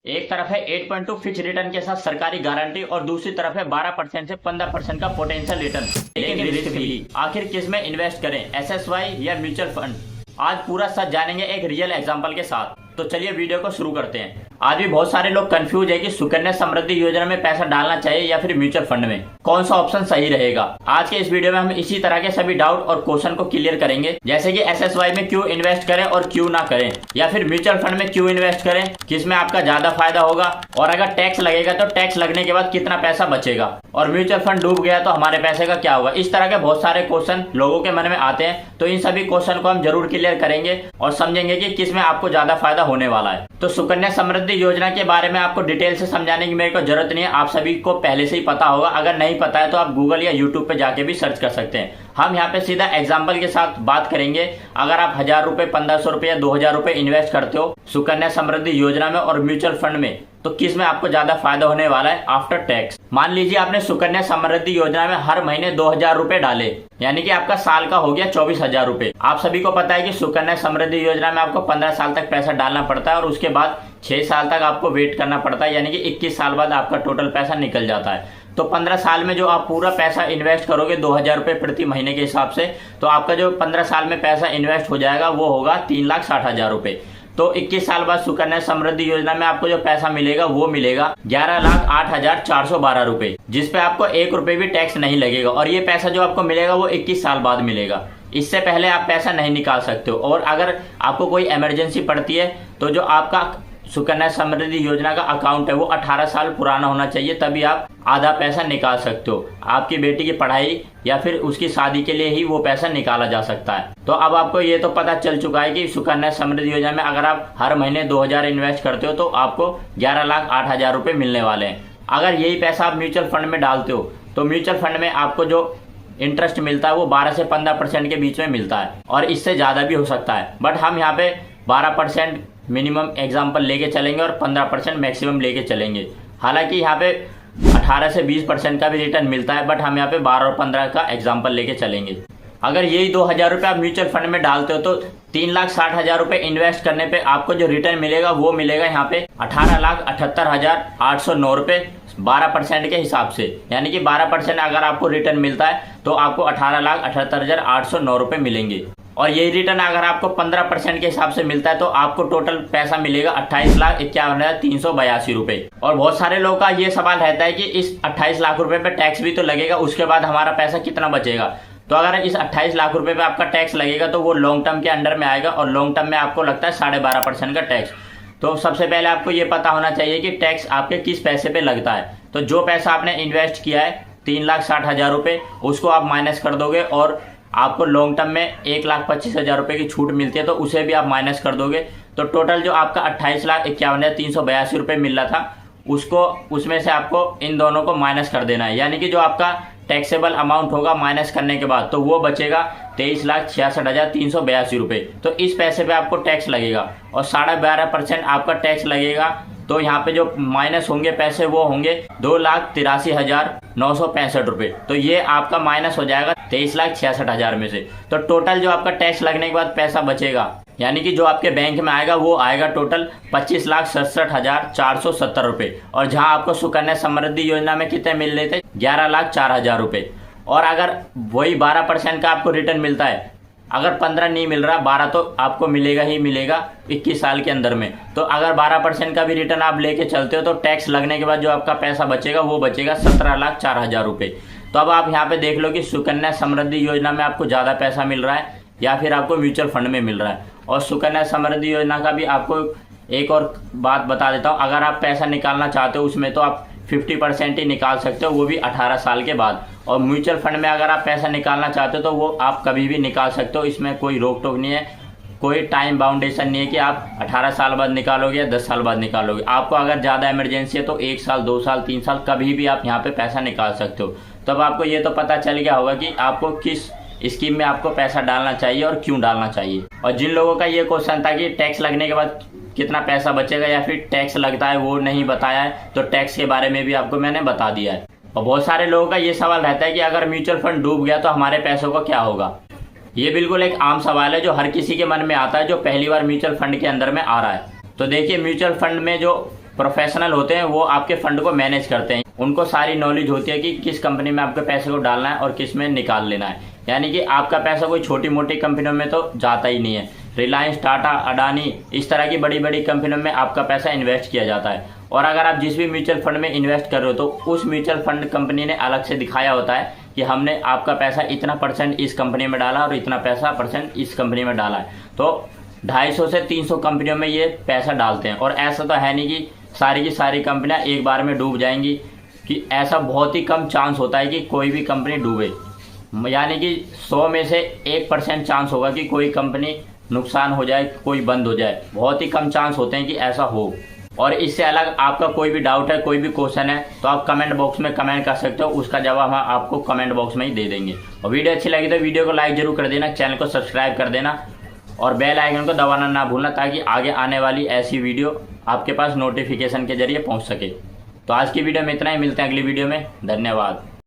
एक तरफ है 8.2 फिक्स रिटर्न के साथ सरकारी गारंटी और दूसरी तरफ है 12% से 15% का पोटेंशियल रिटर्न, लेकिन रिस्क भी। आखिर किस में इन्वेस्ट करें, एसएसवाई या म्यूचुअल फंड? आज पूरा सच जानेंगे एक रियल एग्जांपल के साथ। तो चलिए वीडियो को शुरू करते हैं। आज भी बहुत सारे लोग कंफ्यूज है कि सुकन्या समृद्धि योजना में पैसा डालना चाहिए या फिर म्यूचुअल फंड में, कौन सा ऑप्शन सही रहेगा। आज के इस वीडियो में हम इसी तरह के सभी डाउट और क्वेश्चन को क्लियर करेंगे, जैसे कि एसएसवाई में क्यों इन्वेस्ट करें और क्यों ना करें, या फिर म्यूचुअल फंड में क्यों इन्वेस्ट करें, किसमें आपका ज्यादा फायदा होगा, और अगर टैक्स लगेगा तो टैक्स लगने के बाद कितना पैसा बचेगा, और म्यूचुअल फंड डूब गया तो हमारे पैसे का क्या होगा। इस तरह के बहुत सारे क्वेश्चन लोगों के मन में आते हैं, तो इन सभी क्वेश्चन को हम जरूर क्लियर करेंगे और समझेंगे कि किसमें आपको ज्यादा फायदा होने वाला है। तो सुकन्या समृद्धि योजना के बारे में आपको डिटेल से समझाने की मेरे को जरूरत नहीं है, आप सभी को पहले से ही पता होगा। अगर नहीं पता है तो आप गूगल या यूट्यूब पे जाके भी सर्च कर सकते हैं। हम यहाँ पे सीधा एग्जाम्पल के साथ बात करेंगे। अगर आप 1000 रुपए, 1500 रुपए, 2000 रुपए इन्वेस्ट करते हो सुकन्या समृद्धि योजना में और म्यूचुअल फंड में, तो किस में आपको ज्यादा फायदा होने वाला है आफ्टर टैक्स। मान लीजिए आपने सुकन्या समृद्धि योजना में हर महीने 2000 रुपए डाले, यानी कि आपका साल का हो गया 24,000 रुपए। आप सभी को पता है कि सुकन्या समृद्धि योजना में आपको 15 साल तक पैसा डालना पड़ता है और उसके बाद 6 साल तक आपको वेट करना पड़ता है, यानी कि 21 साल बाद आपका टोटल पैसा निकल जाता है। तो 15 साल में जो आप पूरा पैसा इन्वेस्ट करोगे 2000 रुपए प्रति महीने के हिसाब से, तो आपका जो 15 साल में पैसा इन्वेस्ट हो जाएगा वो होगा 3,60,000 रुपए। तो 21 साल बाद सुकन्या समृद्धि योजना में आपको जो पैसा मिलेगा वो मिलेगा 11,08,412 रुपए, जिसपे आपको 1 रुपए भी टैक्स नहीं लगेगा। और ये पैसा जो आपको मिलेगा वो 21 साल बाद मिलेगा, इससे पहले आप पैसा नहीं निकाल सकते हो। और अगर आपको कोई इमरजेंसी पड़ती है तो जो आपका सुकन्या समृद्धि योजना का अकाउंट है वो 18 साल पुराना होना चाहिए, तभी आप आधा पैसा निकाल सकते हो। आपकी बेटी की पढ़ाई या फिर उसकी शादी के लिए ही वो पैसा निकाला जा सकता है। तो अब आपको ये तो पता चल चुका है कि सुकन्या समृद्धि योजना में अगर आप हर महीने 2000 इन्वेस्ट करते हो तो आपको 11,08,000 रुपए मिलने वाले हैं। अगर यही पैसा आप म्यूचुअल फंड में डालते हो तो म्यूचुअल फंड में आपको जो इंटरेस्ट मिलता है वो 12 से 15% के बीच में मिलता है, और इससे ज्यादा भी हो सकता है। बट हम यहाँ पे 12% मिनिमम एग्जाम्पल लेके चलेंगे और 15% मैक्सिमम लेके चलेंगे। हालांकि यहाँ पे 18 से 20% का भी रिटर्न मिलता है, बट हम यहाँ पे 12 और 15 का एग्जाम्पल लेके चलेंगे। अगर यही 2000 रुपये आप म्यूचुअल फंड में डालते हो तो 3,60,000 रुपये इन्वेस्ट करने पे आपको जो रिटर्न मिलेगा वो मिलेगा यहाँ पे 18,78,809 रुपये 12% के हिसाब से। यानी कि 12% अगर आपको रिटर्न मिलता है तो आपको 18,78,809 रुपये मिलेंगे। और यही रिटर्न अगर आपको 15% के हिसाब से मिलता है तो आपको टोटल पैसा मिलेगा 28,51,382 रुपए। और बहुत सारे लोगों का ये सवाल रहता है कि इस 28 लाख रुपए पे टैक्स भी तो लगेगा, उसके बाद हमारा पैसा कितना बचेगा। तो अगर इस 28 लाख रुपए पे आपका टैक्स लगेगा तो वो लॉन्ग टर्म के अंडर में आएगा, और लॉन्ग टर्म में आपको लगता है 12.5% का टैक्स। तो सबसे पहले आपको ये पता होना चाहिए कि टैक्स आपके किस पैसे पे लगता है। तो जो पैसा आपने इन्वेस्ट किया है 3,60,000 रुपए, उसको आप माइनस कर दोगे, और आपको लॉन्ग टर्म में 1,25,000 रुपए की छूट मिलती है तो उसे भी आप माइनस कर दोगे। तो टोटल जो आपका 28,51,382 रुपए मिल रहा था उसको, उसमें से आपको इन दोनों को माइनस कर देना है। यानी कि जो आपका टैक्सेबल अमाउंट होगा माइनस करने के बाद, तो वो बचेगा 23,66,382 रुपए। तो इस पैसे पे आपको टैक्स लगेगा और 12.5% आपका टैक्स लगेगा। तो यहाँ पे जो माइनस होंगे पैसे वो होंगे 2,83,965 रुपए। तो ये आपका माइनस हो जाएगा 23,66,000 में से। तो टोटल जो आपका टैक्स लगने के बाद पैसा बचेगा, यानी कि जो आपके बैंक में आएगा वो आएगा टोटल 25,67,470 रुपए। और जहां आपको सुकन्या समृद्धि योजना में कितने मिल रहे थे 11,04,000 रुपए। और अगर वही 12% का आपको रिटर्न मिलता है, अगर 15 नहीं मिल रहा 12 तो आपको मिलेगा ही मिलेगा 21 साल के अंदर में। तो अगर 12% का भी रिटर्न आप लेके चलते हो तो टैक्स लगने के बाद जो आपका पैसा बचेगा वो बचेगा 17,04,000 रुपए। तो अब आप यहाँ पे देख लो कि सुकन्या समृद्धि योजना में आपको ज़्यादा पैसा मिल रहा है या फिर आपको म्यूचुअल फंड में मिल रहा है। और सुकन्या समृद्धि योजना का भी आपको एक और बात बता देता हूँ, अगर आप पैसा निकालना चाहते हो उसमें तो आप 50% ही निकाल सकते हो, वो भी 18 साल के बाद। और म्यूचुअल फंड में अगर आप पैसा निकालना चाहते हो तो वो आप कभी भी निकाल सकते हो, इसमें कोई रोक टोक नहीं है, कोई टाइम बाउंडेशन नहीं है कि आप 18 साल बाद निकालोगे या 10 साल बाद निकालोगे। आपको अगर ज़्यादा इमरजेंसी है तो 1 साल, 2 साल, 3 साल कभी भी आप यहाँ पे पैसा निकाल सकते हो। तब आपको ये तो पता चल गया होगा कि आपको किस स्कीम में आपको पैसा डालना चाहिए और क्यों डालना चाहिए। और जिन लोगों का ये क्वेश्चन था कि टैक्स लगने के बाद कितना पैसा बचेगा या फिर टैक्स लगता है वो नहीं बताया है, तो टैक्स के बारे में भी आपको मैंने बता दिया है। और बहुत सारे लोगों का ये सवाल रहता है कि अगर म्यूचुअल फंड डूब गया तो हमारे पैसों का क्या होगा। ये बिल्कुल एक आम सवाल है जो हर किसी के मन में आता है जो पहली बार म्यूचुअल फंड के अंदर में आ रहा है। तो देखिए, म्यूचुअल फंड में जो प्रोफेशनल होते हैं, वो आपके फंड को मैनेज करते हैं। उनको सारी नॉलेज होती है कि किस कंपनी में आपके पैसे को डालना है और किस में निकाल लेना है। यानी कि आपका पैसा कोई छोटी मोटी कंपनियों में तो जाता ही नहीं है। रिलायंस, टाटा, अडानी, इस तरह की बड़ी बड़ी कंपनियों में आपका पैसा इन्वेस्ट किया जाता है। और अगर आप जिस भी म्यूचुअल फंड में इन्वेस्ट कर रहे हो तो उस म्यूचुअल फंड कंपनी ने अलग से दिखाया होता है कि हमने आपका पैसा इतना % इस कंपनी में डाला और इतना पैसा % इस कंपनी में डाला है। तो 250 से 300 कंपनियों में ये पैसा डालते हैं। और ऐसा तो है नहीं कि सारी की सारी कंपनियां एक बार में डूब जाएंगी, कि ऐसा बहुत ही कम चांस होता है कि कोई भी कंपनी डूबे। यानी कि 100 में से 1% चांस होगा कि कोई कंपनी नुकसान हो जाए, कोई बंद हो जाए। बहुत ही कम चांस होते हैं कि ऐसा हो। और इससे अलग आपका कोई भी डाउट है, कोई भी क्वेश्चन है, तो आप कमेंट बॉक्स में कमेंट कर सकते हो। उसका जवाब हम आपको कमेंट बॉक्स में ही दे देंगे। और वीडियो अच्छी लगी तो वीडियो को लाइक जरूर कर देना, चैनल को सब्सक्राइब कर देना और बेल आइकन को दबाना ना भूलना, ताकि आगे आने वाली ऐसी वीडियो आपके पास नोटिफिकेशन के जरिए पहुंच सके। तो आज की वीडियो में इतना ही, मिलते हैं अगली वीडियो में। धन्यवाद।